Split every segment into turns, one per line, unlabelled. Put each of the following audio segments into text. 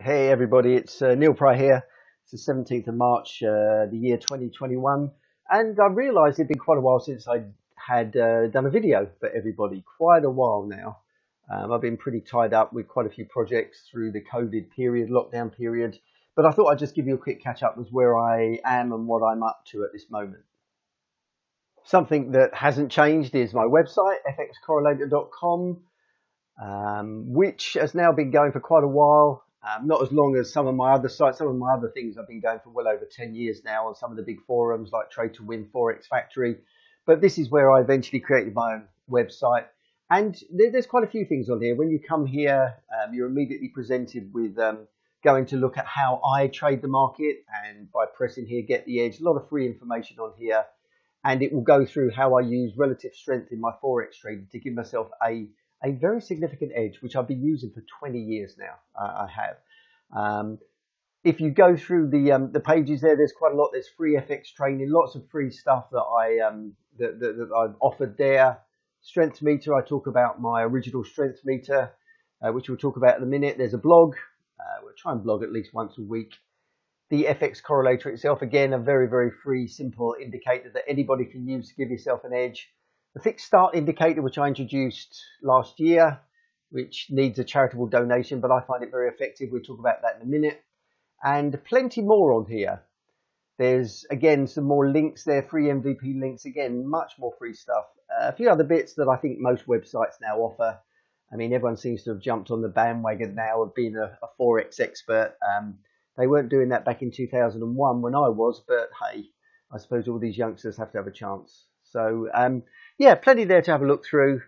Hey everybody, it's Neil Pry here. It's the 17th of March, the year 2021, and I realised it'd been quite a while since I had done a video for everybody. Quite a while now. I've been pretty tied up with quite a few projects through the COVID period, lockdown period, but I thought I'd just give you a quick catch up with where I am and what I'm up to at this moment. Something that hasn't changed is my website, FXCorrelator.com, which has now been going for quite a while. Not as long as some of my other sites. Some of my other things I've been going for well over 10 years now on some of the big forums like Trade to Win, Forex Factory. But this is where I eventually created my own website. And there's quite a few things on here. When you come here, you're immediately presented with going to look at how I trade the market. And by pressing here, get the edge, a lot of free information on here. And it will go through how I use relative strength in my Forex trading to give myself a very significant edge, which I've been using for 20 years now. I have. If you go through the pages there's quite a lot. There's free FX training, lots of free stuff that that I've offered there. Strength meter, I talk about my original strength meter, which we'll talk about in a minute. There's a blog. We'll try and blog at least once a week. The FX correlator itself, again, a very, very free, simple indicator that anybody can use to give yourself an edge. The fixed start indicator, which I introduced last year, which needs a charitable donation, but I find it very effective. We'll talk about that in a minute. And plenty more on here. There's, again, some more links there, free MVP links. Again, much more free stuff. A few other bits that I think most websites now offer. I mean, everyone seems to have jumped on the bandwagon now of being a Forex expert. They weren't doing that back in 2001 when I was, but hey, I suppose all these youngsters have to have a chance. So, yeah, plenty there to have a look through.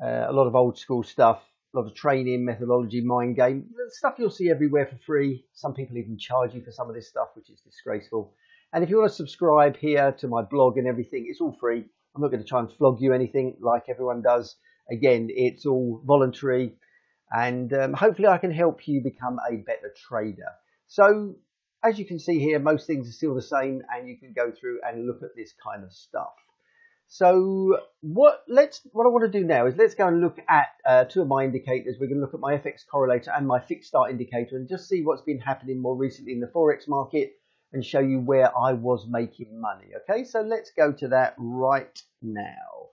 A lot of old school stuff, a lot of training, methodology, mind game, stuff you'll see everywhere for free. Some people even charge you for some of this stuff, which is disgraceful. And if you want to subscribe here to my blog and everything, it's all free. I'm not going to try and flog you anything like everyone does. Again, it's all voluntary, and hopefully I can help you become a better trader. So, as you can see here, most things are still the same, and you can go through and look at this kind of stuff. So what I want to do now is let's go and look at two of my indicators. We're going to look at my FX correlator and my fixed start indicator and just see what's been happening more recently in the Forex market and show you where I was making money. Okay, so let's go to that right now.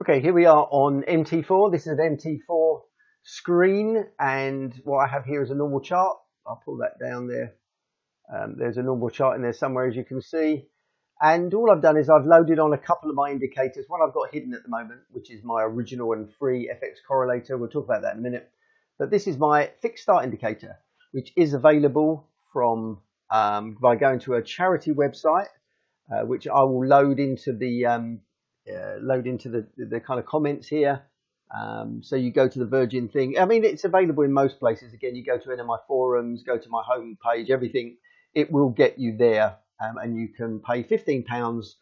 Okay, here we are on MT4. This is an MT4 screen, and what I have here is a normal chart. I'll pull that down there. There's a normal chart in there somewhere, as you can see. And all I've done is I've loaded on a couple of my indicators. One I've got hidden at the moment, which is my original and free FX correlator. We'll talk about that in a minute. But this is my fixed start indicator, which is available from by going to a charity website, which I will load into the kind of comments here. So you go to the Virgin thing. I mean, it's available in most places. Again, you go to any of my forums, go to my home page, everything. It will get you there. And you can pay £15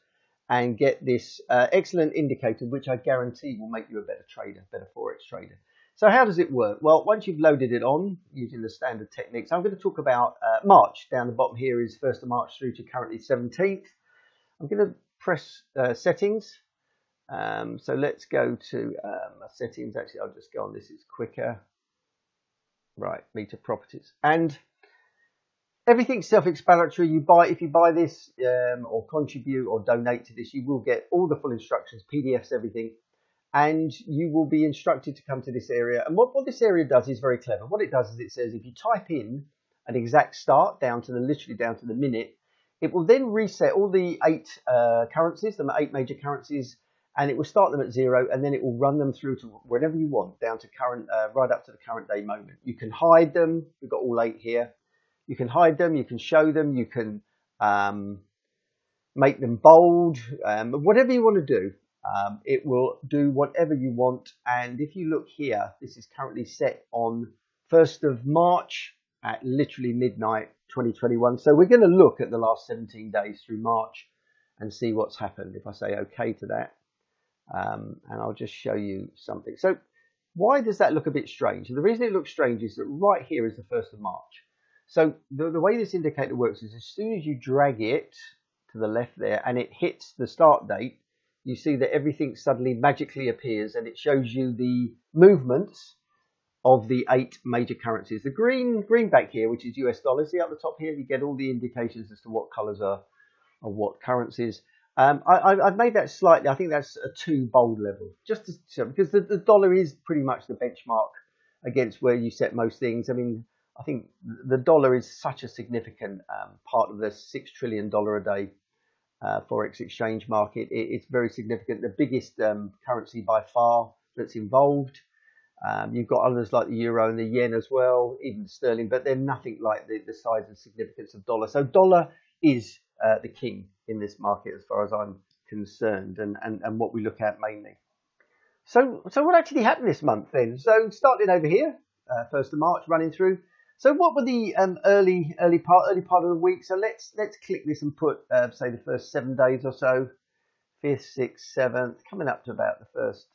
and get this excellent indicator, which I guarantee will make you a better trader, better Forex trader. So how does it work? Well, once you've loaded it on using the standard techniques, I'm going to talk about March. Down the bottom here is 1st of March through to currently 17th. I'm going to press settings. So let's go to settings. Actually, I'll just go on this. It's quicker. Right, meter properties. And everything's self-explanatory. If you buy this or contribute or donate to this, you will get all the full instructions, PDFs, everything, and you will be instructed to come to this area. And what this area does is very clever. What it does is it says if you type in an exact start literally down to the minute, it will then reset all the 8 currencies, the 8 major currencies, and it will start them at 0, and then it will run them through to wherever you want, down to current, right up to the current day moment. You can hide them. We've got all 8 here. You can hide them, you can show them, you can make them bold, whatever you want to do. It will do whatever you want. And if you look here, this is currently set on 1st of March at literally midnight 2021. So we're going to look at the last 17 days through March and see what's happened. If I say OK to that, and I'll just show you something. So why does that look a bit strange? And the reason it looks strange is that right here is the 1st of March. So the way this indicator works is as soon as you drag it to the left there and it hits the start date, you see that everything suddenly magically appears and it shows you the movements of the 8 major currencies. The greenback here, which is US dollars. See up the top here, you get all the indications as to what colours are what currencies. I've made that slightly. I think that's a too bold level, just to show, because the dollar is pretty much the benchmark against where you set most things. I mean, I think the dollar is such a significant part of the $6 trillion a day Forex exchange market. It's very significant, the biggest currency by far that's involved. You've got others like the euro and the yen as well, even sterling, but they're nothing like the size and significance of dollar. So dollar is the king in this market as far as I'm concerned, and what we look at mainly. So what actually happened this month then? So starting over here, 1st of March, running through. So what were the early part of the week? So let's click this and put say the first 7 days or so, 5th, 6th, 7th, coming up to about the 1st.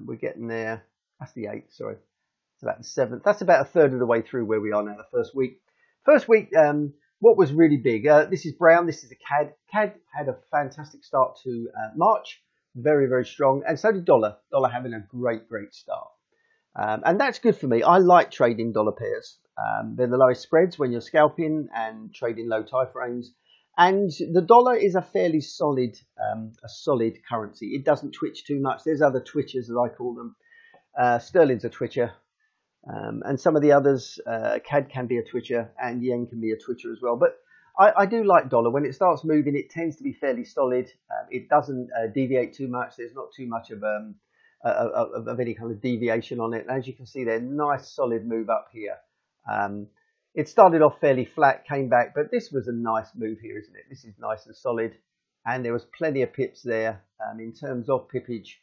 We're getting there. That's the 8th. Sorry, it's about the 7th. That's about a third of the way through where we are now. The first week. What was really big? This is brown. This is the CAD. CAD had a fantastic start to March. Very, very strong. And so did dollar. Dollar having a great start. And that's good for me. I like trading dollar pairs. They're the lowest spreads when you're scalping and trading low time frames. And the dollar is a fairly solid currency. It doesn't twitch too much. There's other twitchers, as I call them. Sterling's a twitcher. And some of the others, CAD can be a twitcher, and yen can be a twitcher as well. But I do like dollar. When it starts moving, it tends to be fairly solid. It doesn't deviate too much. There's not too much of any kind of deviation on it. And as you can see there, nice solid move up here. It started off fairly flat, came back, but this was a nice move here, isn't it? This is nice and solid, and there was plenty of pips there. In terms of pippage,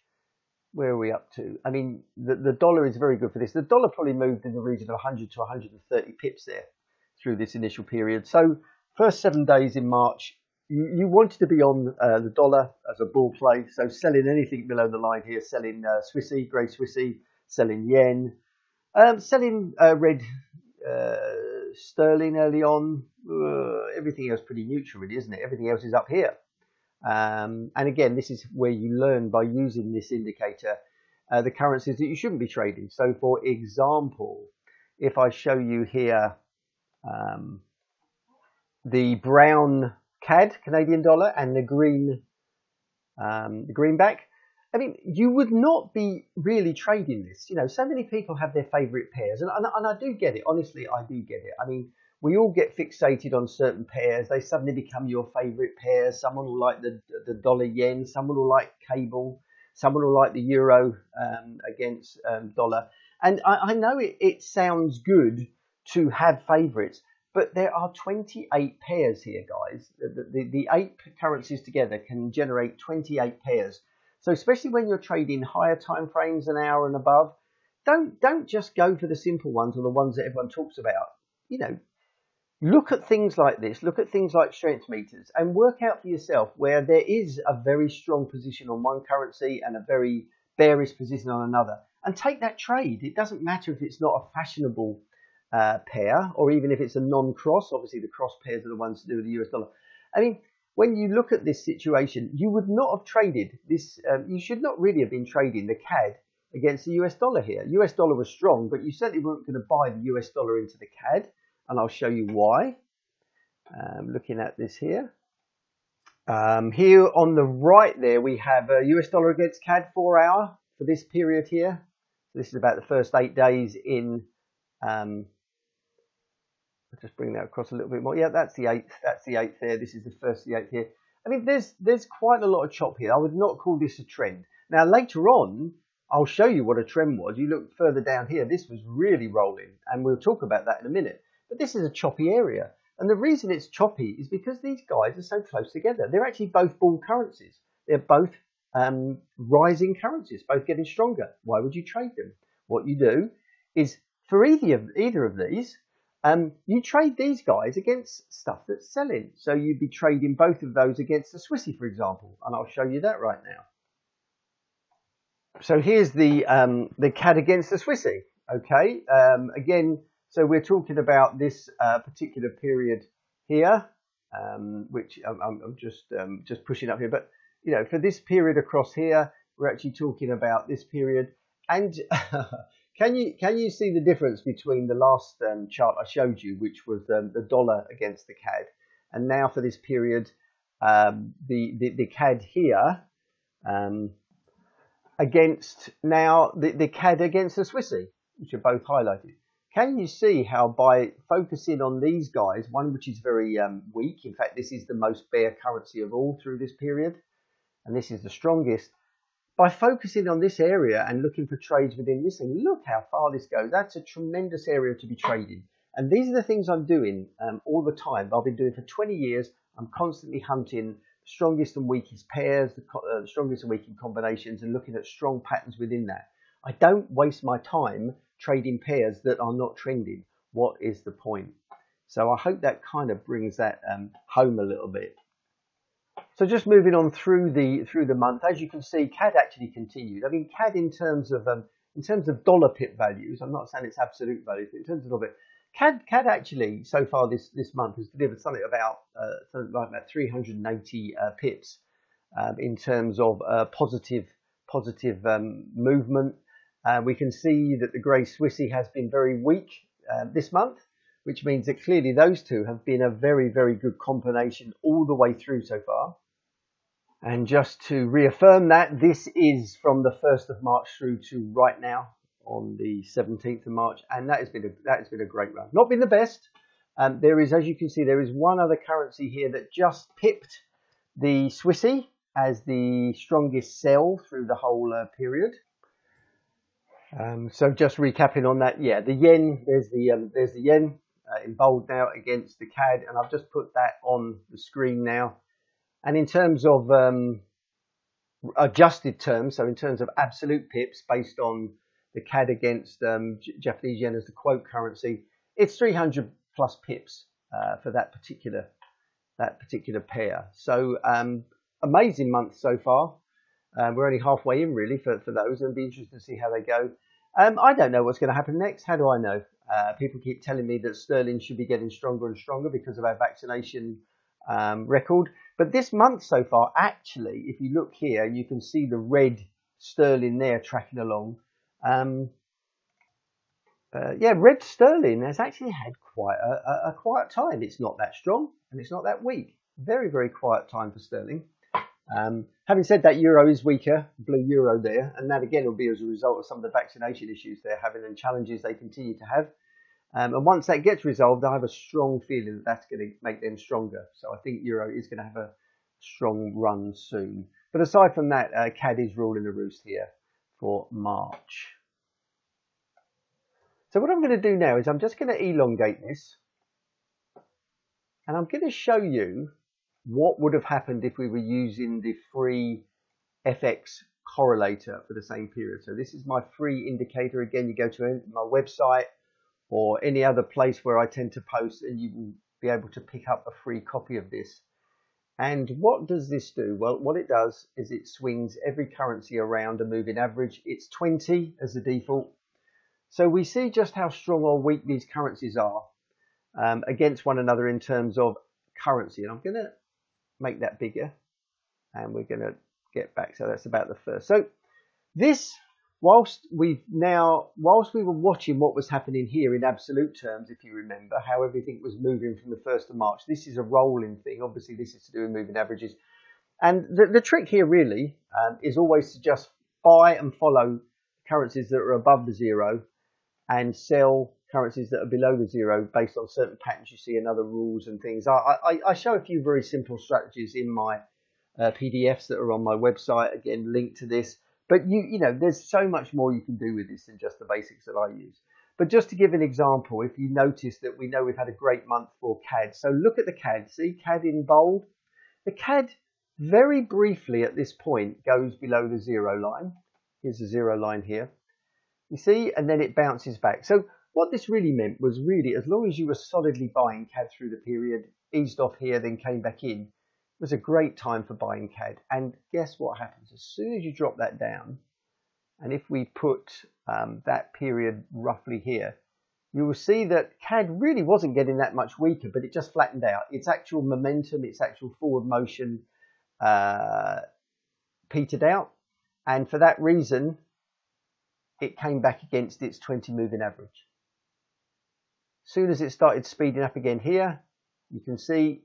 where are we up to? I mean, the dollar is very good for this. The dollar probably moved in the region of 100 to 130 pips there through this initial period. So first 7 days in March, you wanted to be on the dollar as a bull play. So selling anything below the line here, selling Swissy, grey Swissy, selling yen, selling red sterling early on. Everything else pretty neutral, really, isn't it? Everything else is up here. And again, this is where you learn by using this indicator the currencies that you shouldn't be trading. So for example, if I show you here the brown CAD, Canadian dollar, and the greenback, I mean, you would not be really trading this. You know, so many people have their favorite pairs, and I do get it. Honestly, I do get it. I mean, we all get fixated on certain pairs. They suddenly become your favorite pairs. Someone will like the dollar yen. Someone will like cable. Someone will like the euro against dollar. And I know it sounds good to have favorites, but there are 28 pairs here, guys. The 8 currencies together can generate 28 pairs. So especially when you're trading higher time frames, an hour and above, don't just go for the simple ones or the ones that everyone talks about. You know, look at things like this. Look at things like strength meters and work out for yourself where there is a very strong position on one currency and a very bearish position on another, and take that trade. It doesn't matter if it's not a fashionable pair, or even if it's a non-cross. Obviously, the cross pairs are the ones to do with the US dollar. I mean, when you look at this situation, you would not have traded this. You should not really have been trading the CAD against the US dollar here. US dollar was strong, but you certainly weren't going to buy the US dollar into the CAD, and I'll show you why. Looking at this here. Here on the right there, we have US dollar against CAD 4 hour for this period here. This is about the first 8 days in. I'll just bring that across a little bit more. Yeah, that's the 8th. That's the 8th there. This is the first of the 8th here. I mean, there's quite a lot of chop here. I would not call this a trend. Now, later on, I'll show you what a trend was. You look further down here, this was really rolling, and we'll talk about that in a minute. But this is a choppy area. And the reason it's choppy is because these guys are so close together. They're actually both bull currencies. They're both rising currencies, both getting stronger. Why would you trade them? What you do is, for either of these, you trade these guys against stuff that's selling. So you'd be trading both of those against the Swissy, for example. And I'll show you that right now. So here's the CAD against the Swissy. Okay, again, so we're talking about this particular period here, which I'm just pushing up here. But you know, for this period across here, we're actually talking about this period. And Can you see the difference between the last chart I showed you, which was the dollar against the CAD, and now for this period, the CAD here against now the CAD against the Swissy, which are both highlighted. Can you see how by focusing on these guys, one which is very weak, in fact this is the most bear currency of all through this period, and this is the strongest, by focusing on this area and looking for trades within this thing, look how far this goes. That's a tremendous area to be trading. And these are the things I'm doing all the time. I've been doing for 20 years. I'm constantly hunting the strongest and weakest pairs, the strongest and weakest combinations, and looking at strong patterns within that. I don't waste my time trading pairs that are not trending. What is the point? So I hope that kind of brings that home a little bit. So just moving on through the month, as you can see, CAD actually continued. I mean, CAD in terms of dollar pip values, I'm not saying it's absolute values, but in terms of it, CAD actually so far this month has delivered something like about 380 pips in terms of positive movement. We can see that the grey Swissy has been very weak this month, which means that clearly those two have been a very, very good combination all the way through so far. And just to reaffirm that, this is from the 1st of March through to right now on the 17th of March, and that has been a great run. Not been the best. There is, as you can see, there is one other currency here that just pipped the Swissy as the strongest sell through the whole period. So just recapping on that, yeah, the yen. There's the yen in bold now against the CAD, and I've just put that on the screen now. And in terms of adjusted terms, so in terms of absolute pips based on the CAD against Japanese yen as the quote currency, it's 300 plus pips for that particular pair. So amazing month so far. We're only halfway in really for those, and it'll be interesting to see how they go. I don't know what's going to happen next. How do I know? People keep telling me that sterling should be getting stronger and stronger because of our vaccination record. But this month so far, actually, if you look here, you can see the red sterling there tracking along. Yeah, red sterling has actually had quite a quiet time. It's not that strong and it's not that weak. Very, very quiet time for sterling. Having said that, euro is weaker, blue euro there, and that again will be as a result of some of the vaccination issues they're having and challenges they continue to have. And once that gets resolved, I have a strong feeling that that's going to make them stronger. So I think euro is going to have a strong run soon. But aside from that, CAD is ruling the roost here for March. So what I'm going to do now is I'm just going to elongate this, and I'm going to show you what would have happened if we were using the free FXCorrelator for the same period. So this is my free indicator. Again, you go to my website or any other place where I tend to post, and you will be able to pick up a free copy of this. And what does this do? Well, what it does is it swings every currency around a moving average. It's 20 as the default. So we see just how strong or weak these currencies are against one another in terms of currency. And I'm going to make that bigger, and we're going to get back. So that's about the first. So this, whilst we were watching what was happening here in absolute terms, if you remember how everything was moving from the 1st of March, this is a rolling thing. Obviously, this is to do with moving averages. And the trick here really is always to just buy and follow currencies that are above the zero and sell currencies that are below the zero based on certain patterns you see and other rules and things. I show a few very simple strategies in my PDFs that are on my website, again linked to this, but you know there's so much more you can do with this than just the basics that I use. But just to give an example, if you notice that we know we've had a great month for CAD, so look at the CAD, see CAD in bold. The CAD very briefly at this point goes below the zero line. Here's the zero line here, you see, and then it bounces back. So what this really meant was really, as long as you were solidly buying CAD through the period, eased off here, then came back in, it was a great time for buying CAD. And guess what happens? As soon as you drop that down, and if we put that period roughly here, you will see that CAD really wasn't getting that much weaker, but it just flattened out. Its actual momentum, its actual forward motion petered out. And for that reason, it came back against its 20 moving average. As soon as it started speeding up again here, you can see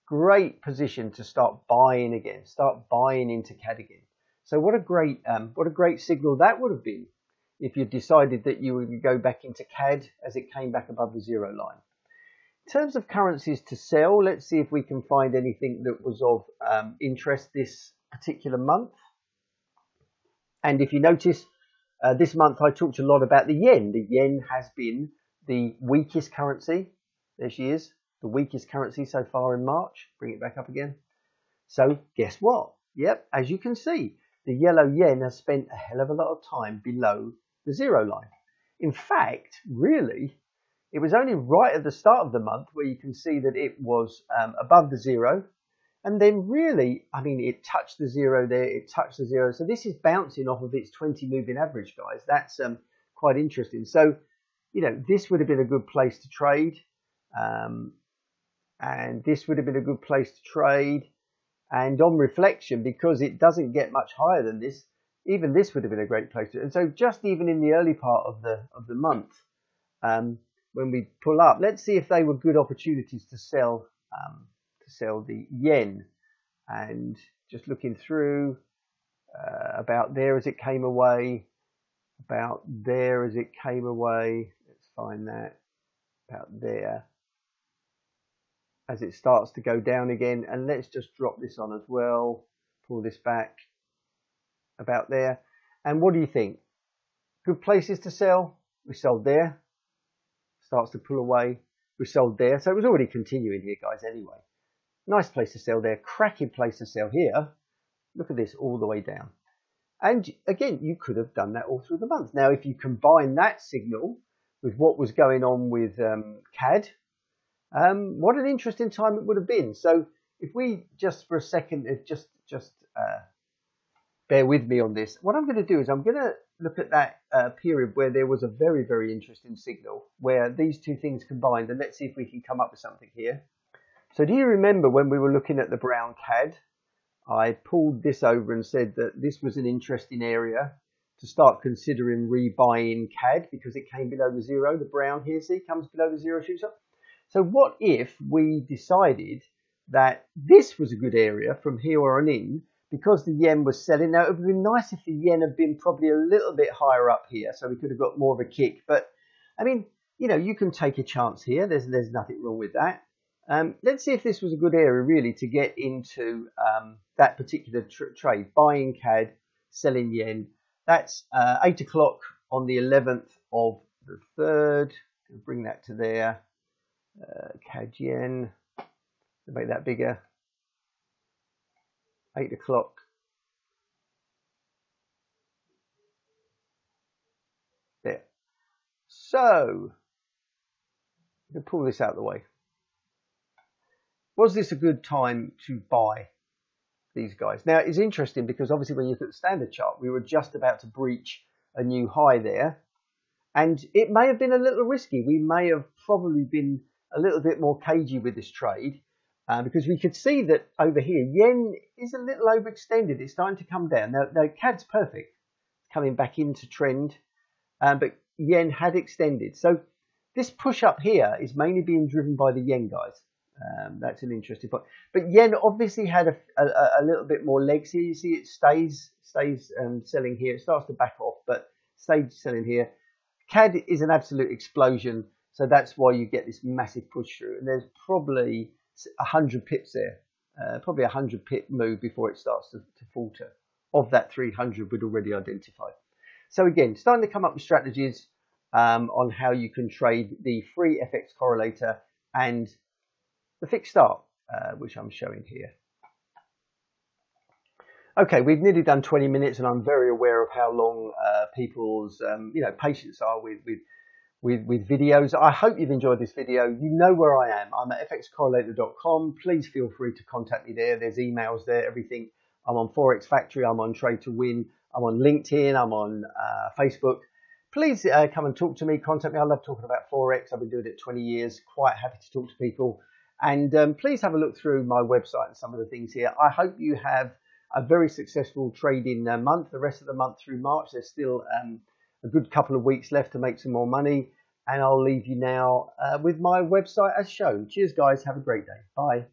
great position to start buying again, start buying into CAD again. So what a great signal that would have been if you decided that you would go back into CAD as it came back above the zero line. In terms of currencies to sell, let's see if we can find anything that was of interest this particular month. And if you notice, this month I talked a lot about the yen. The yen has been the weakest currency. There she is, the weakest currency so far in March. Bring it back up again. So guess what? Yep, as you can see, the yellow yen has spent a hell of a lot of time below the zero line. In fact, really, it was only right at the start of the month where you can see that it was above the zero. And then really, I mean, it touched the zero there, it touched the zero. So this is bouncing off of its 20 moving average, guys. That's quite interesting. So, you know, this would have been a good place to trade. And this would have been a good place to trade. And on reflection, because it doesn't get much higher than this, even this would have been a great place to. And so just even in the early part of the month, when we pull up, let's see if they were good opportunities to sell the yen. And just looking through, about there as it came away, about there as it came away. Let's find that, about there as it starts to go down again. And let's just drop this on as well, pull this back, about there. And what do you think? Good places to sell? We sold there, starts to pull away, we sold there. So it was already continuing here, guys, anyway. Nice place to sell there, cracking place to sell here. Look at this all the way down. And again, you could have done that all through the month. Now, if you combine that signal with what was going on with CAD, what an interesting time it would have been. So if we just for a second, just bear with me on this. What I'm going to do is I'm going to look at that period where there was a very, very interesting signal where these two things combined. And let's see if we can come up with something here. So do you remember when we were looking at the brown CAD, I pulled this over and said that this was an interesting area to start considering rebuying CAD because it came below the zero. The brown here, see, comes below the zero, shoots up. So what if we decided that this was a good area from here on in because the yen was selling? Now, it would have been nice if the yen had been probably a little bit higher up here so we could have got more of a kick. But, I mean, you know, you can take a chance here. There's nothing wrong with that. Let's see if this was a good area really to get into that particular trade, buying CAD, selling yen. That's 8 o'clock on the 11th of the 3rd. We'll bring that to there. CAD yen, make that bigger. 8 o'clock. There. So, we'll pull this out of the way. Was this a good time to buy these guys? Now, it's interesting because obviously when you look at the standard chart, we were just about to breach a new high there. And it may have been a little risky. We may have probably been a little bit more cagey with this trade because we could see that over here, yen is a little overextended. It's starting to come down. Now CAD's perfect, coming back into trend, but yen had extended. So this push up here is mainly being driven by the yen, guys. That's an interesting point. But yen obviously had a little bit more legs here. You see it stays selling here. It starts to back off, but stays selling here. CAD is an absolute explosion, so that's why you get this massive push through. And there's probably 100 pips there, probably a 100 pip move before it starts to falter. Of that 300 we'd already identified. So again, starting to come up with strategies on how you can trade the free FX correlator and the fixed start, which I'm showing here. Okay, we've nearly done 20 minutes, and I'm very aware of how long people's patience are with videos. I hope you've enjoyed this video. You know where I am. I'm at FXCorrelator.com. Please feel free to contact me there. There's emails there, everything. I'm on Forex Factory. I'm on Trade to Win. I'm on LinkedIn. I'm on Facebook. Please come and talk to me. Contact me. I love talking about Forex. I've been doing it 20 years. Quite happy to talk to people. And please have a look through my website and some of the things here. I hope you have a very successful trading month. The rest of the month through March, there's still a good couple of weeks left to make some more money. And I'll leave you now with my website as shown. Cheers, guys. Have a great day. Bye.